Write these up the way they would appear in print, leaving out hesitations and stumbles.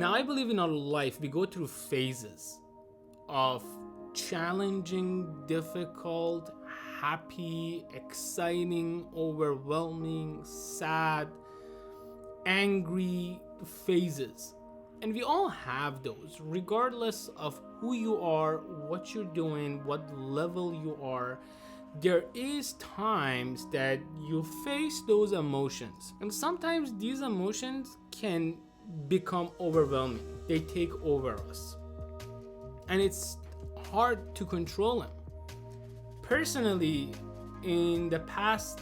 Now, I believe in our life, we go through phases of challenging, difficult, happy, exciting, overwhelming, sad, angry phases. And we all have those, regardless of who you are, what you're doing, what level you are. There is times that you face those emotions, and sometimes these emotions can become overwhelming. They take over us, and it's hard to control them. Personally, in the past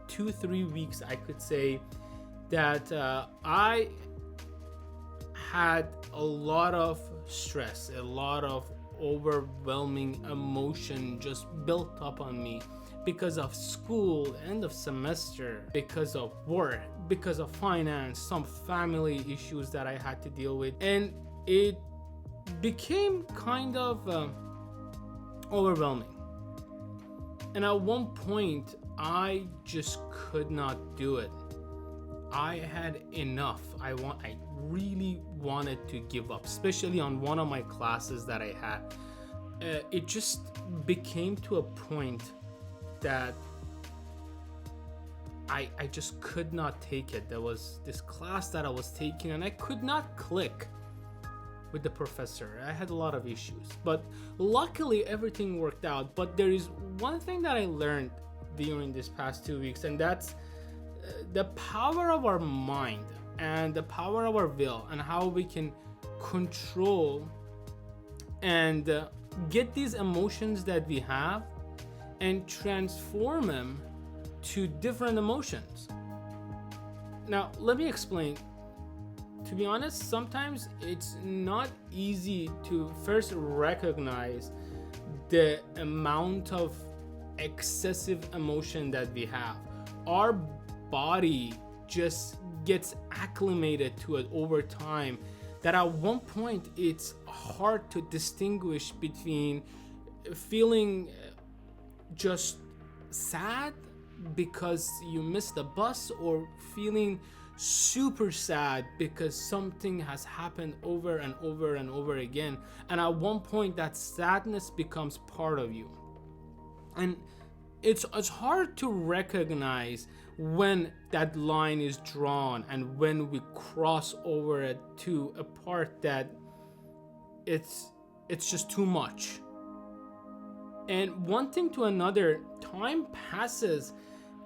2-3 weeks, I could say that I had a lot of stress, a lot of overwhelming emotion just built up on me because of school, end of semester, because of work, because of finance, some family issues that I had to deal with, and it became kind of overwhelming. And at one point, I just could not do it. I had enough. I really wanted to give up, especially on one of my classes that I had. It just became to a point that I just could not take it. There was this class that I was taking, and I could not click with the professor. I had a lot of issues, but luckily everything worked out. But there is one thing that I learned during this past 2 weeks, and that's the power of our mind and the power of our will, and how we can control and get these emotions that we have and transform them to different emotions. Now, let me explain. To be honest, sometimes it's not easy to first recognize the amount of excessive emotion that we have. Our body just gets acclimated to it over time, that at one point it's hard to distinguish between feeling just sad because you missed the bus, or feeling super sad because something has happened over and over and over again. And at one point that sadness becomes part of you, and it's hard to recognize when that line is drawn and when we cross over it to a part that it's just too much. And one thing to another, time passes,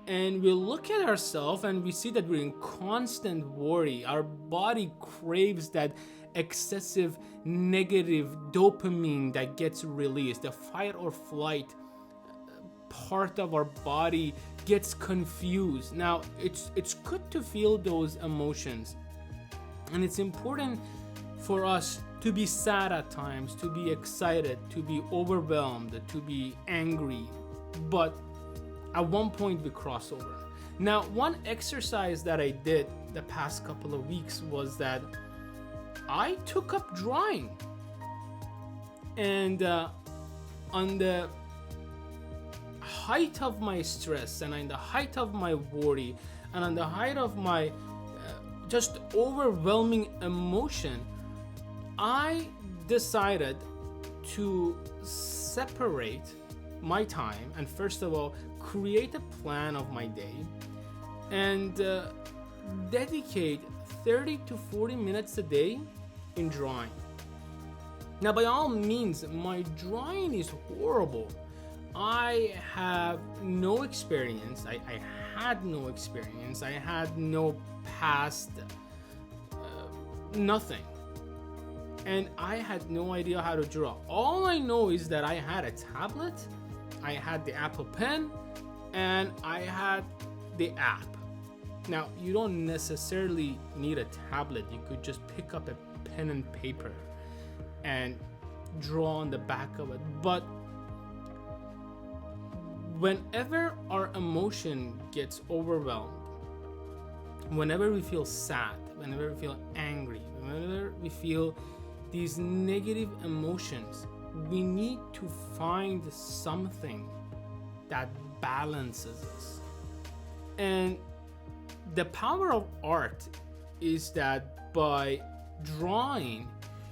and we look at ourselves and we see that we're in constant worry. Our body craves that excessive negative dopamine that gets released. The fight or flight part of our body gets confused. Now, it's good to feel those emotions, and it's important for us to be sad at times, to be excited, to be overwhelmed, to be angry, but at one point we cross over. Now, one exercise that I did the past couple of weeks was that I took up drawing, and on the height of my stress, and in the height of my worry, and on the height of my just overwhelming emotion, I decided to separate my time and, first of all, create a plan of my day and dedicate 30 to 40 minutes a day in drawing. Now, by all means, my drawing is horrible. I have no experience. I had no experience. I had no past, nothing. And I had no idea how to draw. All I know is that I had a tablet, I had the Apple Pen, and I had the app. Now, you don't necessarily need a tablet. You could just pick up a pen and paper and draw on the back of it. But whenever our emotion gets overwhelmed, whenever we feel sad, whenever we feel angry, whenever we feel these negative emotions, we need to find something that balances us. And the power of art is that by drawing,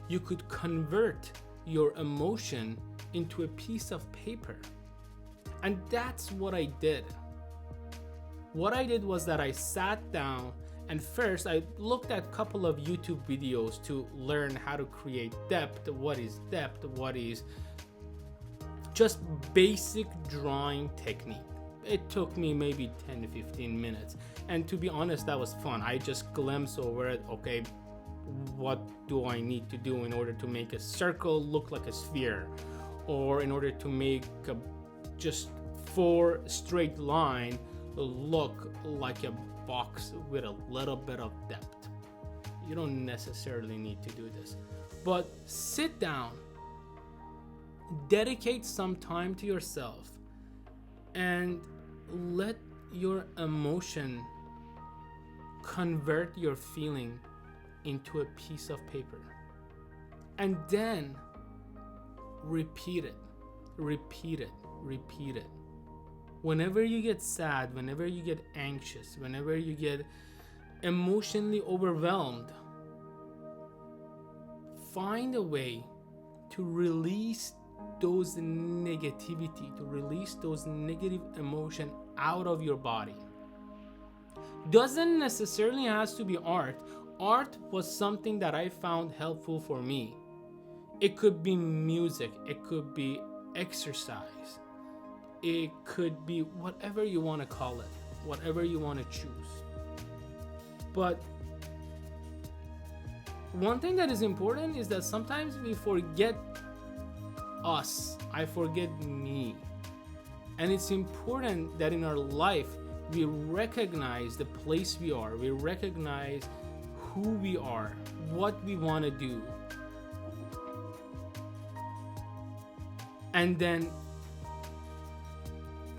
you could convert your emotion into a piece of paper. And that's what I did. What I did was that I sat down and first I looked at a couple of YouTube videos to learn how to create depth, what is just basic drawing technique. It took me maybe 10 to 15 minutes. And to be honest, that was fun. I just glimpsed over it. Okay, what do I need to do in order to make a circle look like a sphere? Or in order to make just 4 straight line look like a box with a little bit of depth. You don't necessarily need to do this. But sit down, dedicate some time to yourself, and let your emotion convert your feeling into a piece of paper. And then repeat it. Whenever you get sad, whenever you get anxious, whenever you get emotionally overwhelmed, find a way to release those negativity, to release those negative emotion out of your body. Doesn't necessarily has to be art. Art was something that I found helpful for me. It could be music, it could be exercise, it could be whatever you want to call it, whatever you want to choose. But one thing that is important is that sometimes we forget us. I forget me. And it's important that in our life we recognize the place we are, we recognize who we are, what we want to do, and then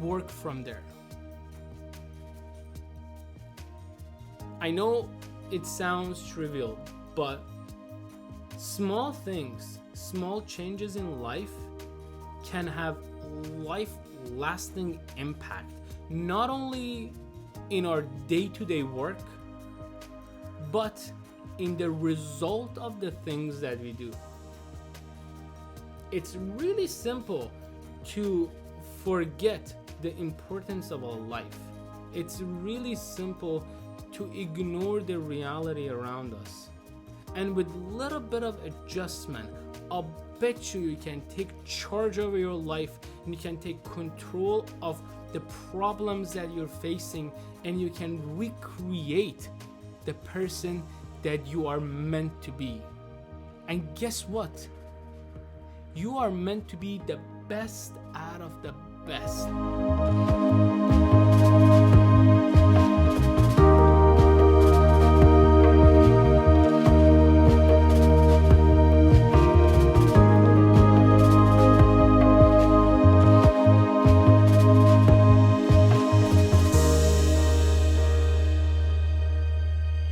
work from there. I know it sounds trivial, but small things, small changes in life can have life-lasting impact, not only in our day-to-day work, but in the result of the things that we do. It's really simple to forget the importance of our life. It's really simple to ignore the reality around us. And with a little bit of adjustment, I'll bet you can take charge over your life and you can take control of the problems that you're facing, and you can recreate the person that you are meant to be. And guess what? You are meant to be the best out of the best.